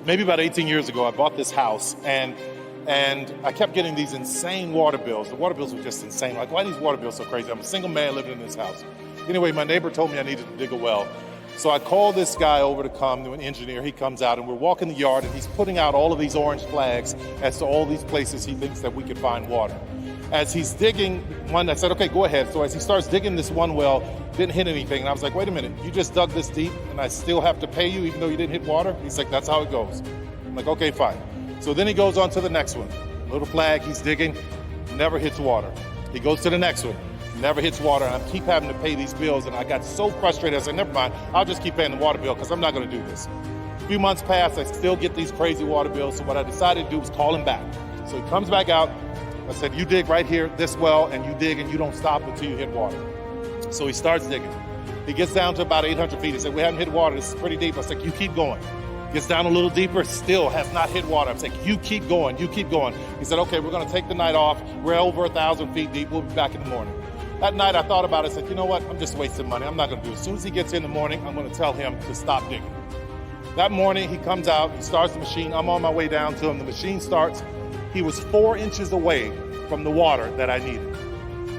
Maybe about 18 years ago, I bought this house, and I kept getting these insane water bills. The water bills were just insane. Like, why are these water bills so crazy? I'm a single man living in this house. Anyway, my neighbor told me I needed to dig a well. So I called this guy over to come, to an engineer. He comes out, and we're walking the yard, and he's putting out all of these orange flags as to all these places he thinks that we could find water. As he's digging one, I said, okay, go ahead. So as he starts digging this one well, didn't hit anything. And I was like, wait a minute, you just dug this deep and I still have to pay you even though you didn't hit water? He's like, that's how it goes. I'm like, okay, fine. So then he goes on to the next one. Little flag, he's digging, never hits water. He goes to the next one, never hits water. And I keep having to pay these bills. And I got so frustrated, I said, never mind, I'll just keep paying the water bill because I'm not gonna do this. A few months pass, I still get these crazy water bills. So what I decided to do was call him back. So he comes back out. I said, you dig right here, this well, and you dig and you don't stop until you hit water. So he starts digging. He gets down to about 800 feet. He said, we haven't hit water, this is pretty deep. I said, you keep going. Gets down a little deeper, still has not hit water. I'm saying, you keep going, you keep going. He said, okay, we're gonna take the night off. We're over 1,000 feet deep, we'll be back in the morning. That night I thought about it, I said, you know what, I'm just wasting money, I'm not gonna do it. As soon as he gets in the morning, I'm gonna tell him to stop digging. That morning, he comes out, he starts the machine, I'm on my way down to him, the machine starts. He was 4 inches away from the water that I needed.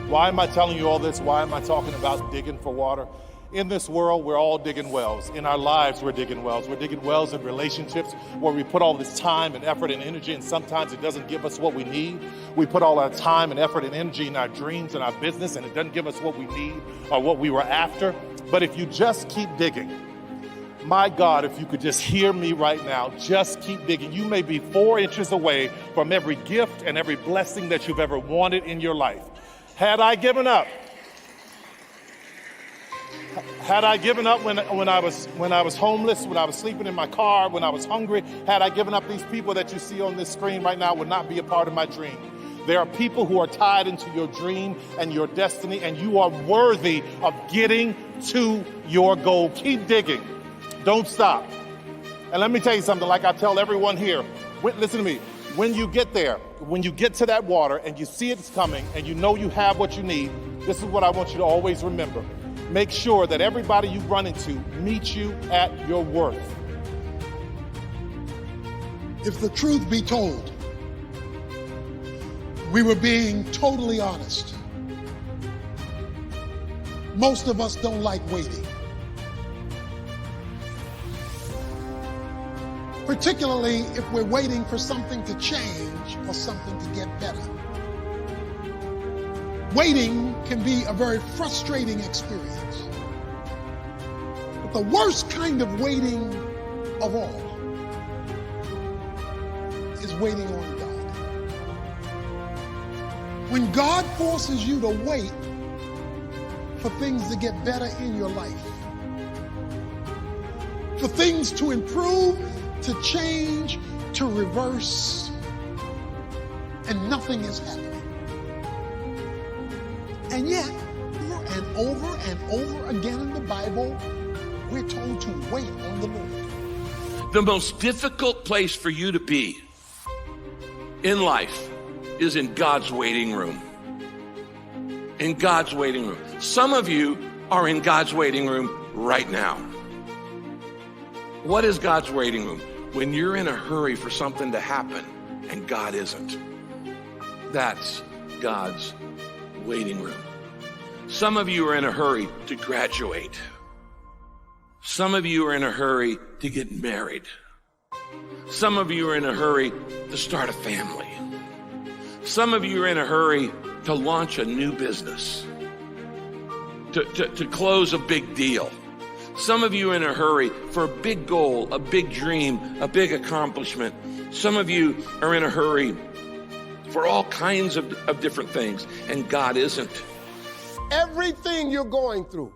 Why am I telling you all this? Why am I talking about digging for water? In this world, we're all digging wells. In our lives, we're digging wells. We're digging wells in relationships where we put all this time and effort and energy, and sometimes it doesn't give us what we need. We put all our time and effort and energy in our dreams and our business, and it doesn't give us what we need or what we were after. But if you just keep digging, my God, if you could just hear me right now, just keep digging. You may be 4 inches away from every gift and every blessing that you've ever wanted in your life. Had I given up when I was homeless, when I was sleeping in my car, when I was hungry, had I given up, these people that you see on this screen right now would not be a part of my dream. There are people who are tied into your dream and your destiny, and you are worthy of getting to your goal. Keep digging. Don't stop. And let me tell you something, like I tell everyone here, listen to me, when you get there, when you get to that water and you see it's coming and you know you have what you need, this is what I want you to always remember. Make sure that everybody you run into meets you at your worth. If the truth be told, we were being totally honest. Most of us don't like waiting. Particularly if we're waiting for something to change or something to get better. Waiting can be a very frustrating experience. But the worst kind of waiting of all is waiting on God. When God forces you to wait for things to get better in your life, for things to improve, to change, to reverse, and nothing is happening. And yet, over and over again in the Bible, we're told to wait on the Lord. The most difficult place for you to be in life is in God's waiting room. In God's waiting room. Some of you are in God's waiting room right now. What is God's waiting room? When you're in a hurry for something to happen and God isn't. That's God's waiting room. Some of you are in a hurry to graduate. Some of you are in a hurry to get married. Some of you are in a hurry to start a family. Some of you are in a hurry to launch a new business, to close a big deal. Some of you are in a hurry for a big goal, a big dream, a big accomplishment. Some of you are in a hurry for all kinds of different things, and God isn't. Everything you're going through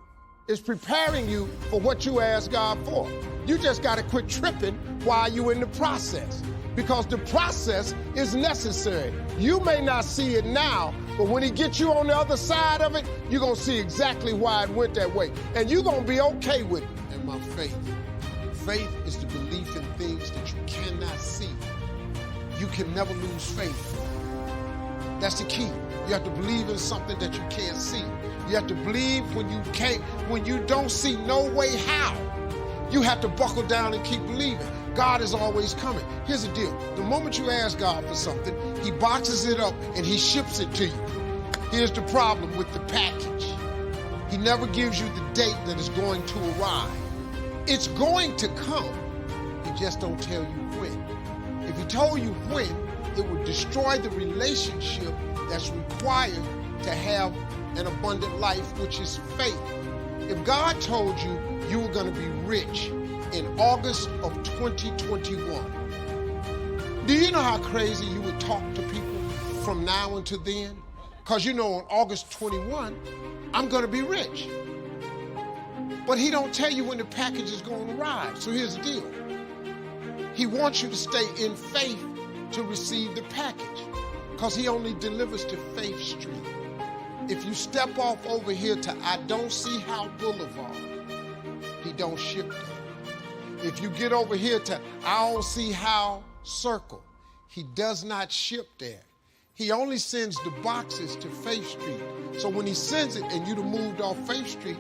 is preparing you for what you ask God for. You just got to quit tripping while you're in the process, because the process is necessary. You may not see it now, but when he gets you on the other side of it, you're going to see exactly why it went that way. And you're going to be okay with it. And my faith is the belief in things that you cannot see. You can never lose faith That's the key. You have to believe in something that you can't see. You have to believe when you don't see no way how. You have to buckle down and keep believing. God is always coming. Here's the deal. The moment you ask God for something, he boxes it up and he ships it to you. Here's the problem with the package. He never gives you the date that it's going to arrive. It's going to come. He just don't tell you when. If he told you when, it would destroy the relationship that's required to have an abundant life, which is faith. If God told you you were going to be rich in August of 2021, do you know how crazy you would talk to people from now until then? Because you know on August 21, I'm going to be rich. But he don't tell you when the package is going to arrive. So here's the deal. He wants you to stay in faith to receive the package, because he only delivers to Faith Street. If you step off over here to I Don't See How Boulevard, he don't ship there. If you get over here to I Don't See How Circle, he does not ship there. He only sends the boxes to Faith Street. So when he sends it and you'd have moved off Faith Street,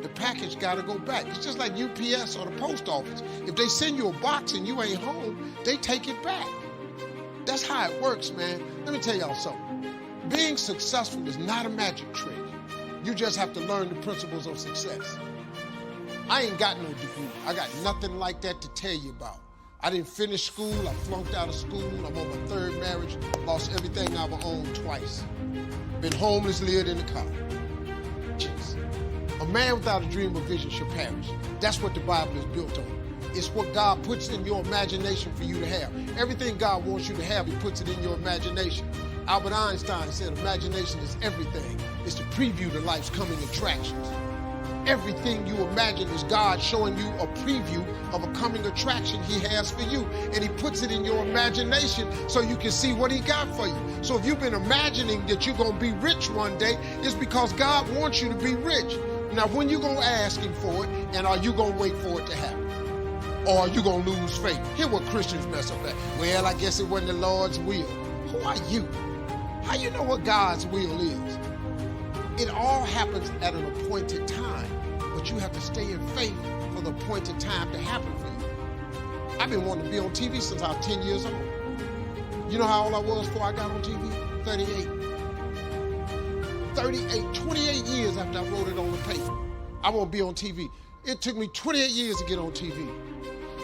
the package got to go back. It's just like UPS or the post office. If they send you a box and you ain't home, they take it back. That's how it works, man. Let me tell y'all something. Being successful is not a magic trick. You just have to learn the principles of success. I ain't got no degree. I got nothing like that to tell you about. I didn't finish school. I flunked out of school. I'm on my third marriage. Lost everything I've owned twice. Been homeless, lived in the car. Jeez. A man without a dream or vision shall perish. That's what the Bible is built on. It's what God puts in your imagination for you to have. Everything God wants you to have, he puts it in your imagination. Albert Einstein said imagination is everything. It's the preview to life's coming attractions. Everything you imagine is God showing you a preview of a coming attraction he has for you. And he puts it in your imagination so you can see what he got for you. So if you've been imagining that you're going to be rich one day, it's because God wants you to be rich. Now, when you going to ask him for it, and are you going to wait for it to happen? Or are you going to lose faith? Here's what Christians mess up at. Well, I guess it wasn't the Lord's will. Who are you? How you know what God's will is? It all happens at an appointed time, but you have to stay in faith for the appointed time to happen for you. I've been wanting to be on TV since I was 10 years old. You know how old I was before I got on TV? 38. 28 years after I wrote it on the paper. I won't be on TV. It took me 28 years to get on TV.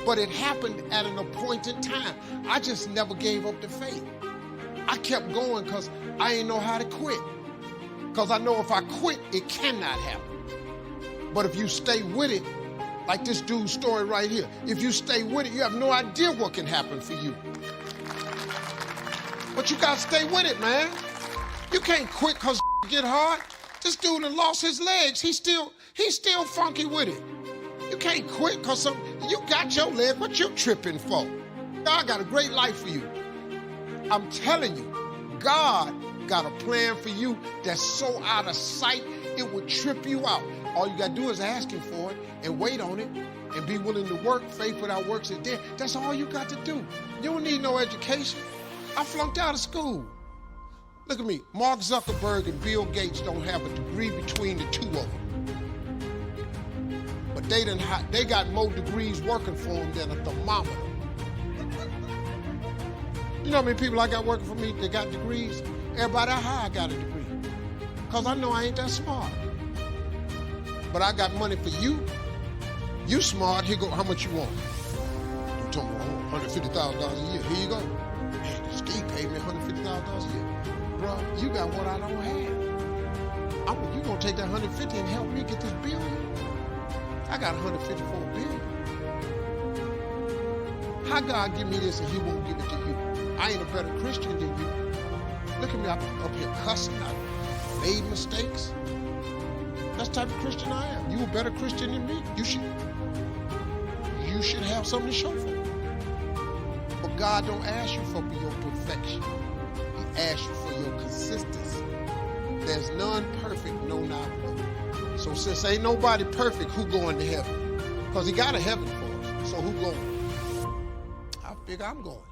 But it happened at an appointed time. I just never gave up the faith. I kept going because I didn't know how to quit. Because I know if I quit, it cannot happen. But if you stay with it, like this dude's story right here, if you stay with it, you have no idea what can happen for you. But you got to stay with it, man. You can't quit because get hard. This dude done lost his legs. He's still funky with it. You can't quit because you got your leg. What you tripping for? God got a great life for you. I'm telling you, God got a plan for you that's so out of sight, it would trip you out. All you got to do is ask him for it and wait on it and be willing to work. Faith without works is dead. That's all you got to do. You don't need no education. I flunked out of school. Look at me. Mark Zuckerberg and Bill Gates don't have a degree between the two of them. But they got more degrees working for them than a thermometer. You know how many people I got working for me that got degrees? Everybody high got a degree. Because I know I ain't that smart. But I got money for you. You smart, here go, how much you want? You told me $150,000 a year. Here you go. Man, Steve paid me $150,000 a year. Bro, you got what I don't have. You gonna take that $150 and help me get this billion? I got $154 billion. How God give me this and he won't give it to you? I ain't a better Christian than you. Look at me, I'm up here cussing. I made mistakes. That's the type of Christian I am. You a better Christian than me. You should have something to show for it. But God don't ask you for your perfection. He asks you for your consistency. There's none perfect, no, not one. So since ain't nobody perfect, who going to heaven? Because he got a heaven for us. So who going? I figure I'm going.